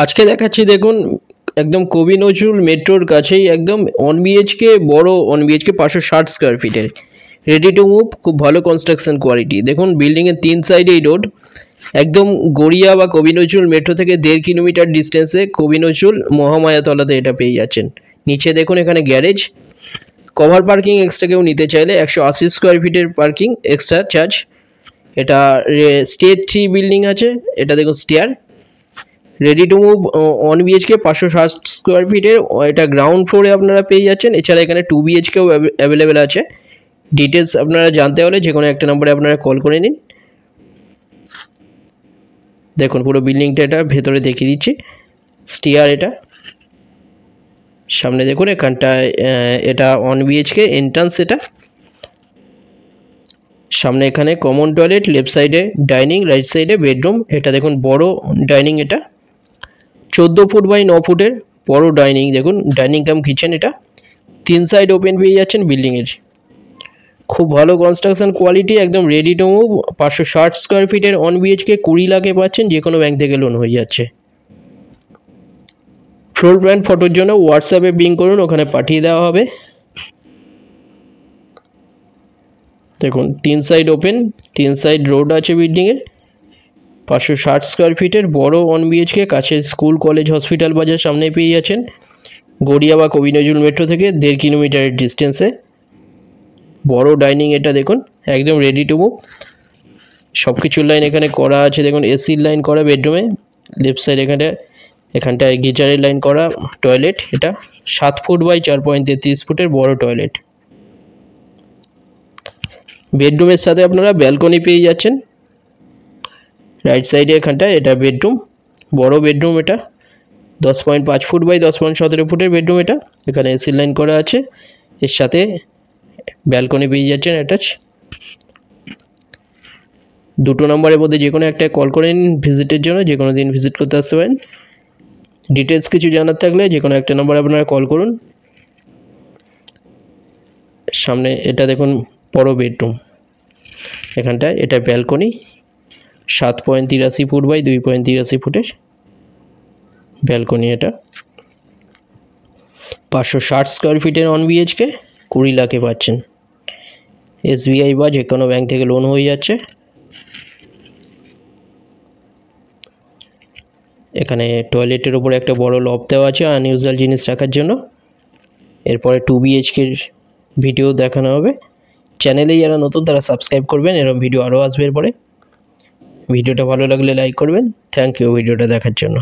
আজকে দেখাচ্ছি দেখুন একদম কবি নজরুল মেট্রোর কাছেই একদম 1 বিএইচকে বড় 1 বিএইচকে 560 স্কোয়ার ফিটের রেডি টু মুভ, খুব ভালো কনস্ট্রাকশন কোয়ালিটি। দেখুন বিল্ডিংয়ের 3 সাইডেই রোড, একদম গড়িয়া বা কবি নজরুল মেট্রো থেকে 1.5 কিলোমিটার ডিস্টেন্সে কবি নজরুল মহামায়াতলাতে এটা পেয়ে যাচ্ছেন। নিচে দেখুন এখানে গ্যারেজ, কভার পার্কিং এক্সট্রা কেউ নিতে চাইলে 180 স্কোয়ার ফিটের পার্কিং এক্সট্রা চার্জ। এটা স্টেট 3 বিল্ডিং আছে, এটা দেখুন stair. Ready to move 1 BHK 560 square ফিটের, এটা গ্রাউন্ড ফ্লোরে আপনারা পেয়ে যাচ্ছেন। এছাড়া এখানে 2 বিএইচকেও অ্যাভেলেবেল আছে। ডিটেলস আপনারা জানতে হলে যে কোনো একটা নম্বরে আপনারা কল করে নিন। দেখুন পুরো বিল্ডিংটা এটা ভেতরে দেখিয়ে দিচ্ছি। স্টেয়ার, এটা সামনে দেখুন এখানটায় এটা 1 বিএইচকে এন্ট্রান্স। এটা সামনে এখানে কমন টয়লেট, লেফট সাইডে ডাইনিং, রাইট সাইডে বেডরুম। এটা দেখুন বড় ডাইনিং, এটা 14 ফুট বাই 9 ফুটের বড় ডাইনিং। দেখুন ডাইনিং কাম কিচেন, এটা 3 সাইড ওপেন পেয়ে যাচ্ছেন বিল্ডিংয়ের। খুব ভালো কনস্ট্রাকশন কোয়ালিটি, একদম রেডি টু মুভ। 560 স্কোয়ার ফিটের 1 বিএইচকে 20 লাখে পাচ্ছেন, যে কোনো ব্যাংক থেকে লোন হয়ে যাচ্ছে। ফ্লোর প্ল্যান ফটোর জন্য হোয়াটসঅ্যাপে পিং করুন, ওখানে পাঠিয়ে দেওয়া হবে। দেখুন 3 সাইড ওপেন, 3 সাইড রোড আছে বিল্ডিংয়ের। 560 স্কোয়ার ফিটের বড় 1 বিএইচকে, কাছে স্কুল, কলেজ, হসপিটাল, বাজার সামনে পেয়ে যাচ্ছেন। গড়িয়া বা কবি নজরুল মেট্রো থেকে 1.5 কিলোমিটারের ডিস্টেন্সে বড় ডাইনিং। এটা দেখুন একদম রেডি টু মুভ। সব কিছুর লাইন এখানে করা আছে। দেখুন এসির লাইন করা বেডরুমে, লেফট সাইড এখানটায় গিজারের লাইন করা। টয়লেট, এটা 7 ফুট বাই 4.33 ফুটের বড় টয়লেট। বেডরুমের সাথে আপনারা ব্যালকনি পেয়ে যাচ্ছেন। রাইট সাইডে এখানটায় এটা বেডরুম, বড় বেডরুম। এটা 10.5 ফুট বাই 10.17 ফুটের বেডরুম। এটা এখানে এসি লাইন করা আছে, এর সাথে ব্যালকনি পেয়ে যাচ্ছেন অ্যাটাচ। 2 নম্বরের মধ্যে যে কোনো একটা কল করে নিন ভিজিটের জন্য, যে কোনো দিন ভিজিট করতে আসতে পারেন। ডিটেলস কিছু জানার থাকলে যে কোনো একটা নম্বরে আপনারা কল করুন। সামনে এটা দেখুন বড় বেডরুম, এখানটায় এটা ব্যালকনি। 7.83 ফুট বাই 2.83 ফুটের ব্যালকনি। এটা 560 স্কোয়ার ফিটের 1 বিএইচকে 20 লাখে পাচ্ছেন। এসবিআই বা যে কোনো ব্যাংক থেকে লোন হয়ে যাচ্ছে। এখানে টয়লেটের উপরে একটা বড় লব দেওয়া আছে আনইউজুয়াল জিনিস রাখার জন্য। এরপরে 2 বিএইচকের ভিডিও দেখানো হবে। চ্যানেলে যারা নতুন তারা সাবস্ক্রাইব করবেন, এরকম ভিডিও আরও আসবে এরপরে। ভিডিওটা ভালো লাগলে লাইক করবেন। থ্যাংক ইউ ভিডিওটা দেখার জন্য।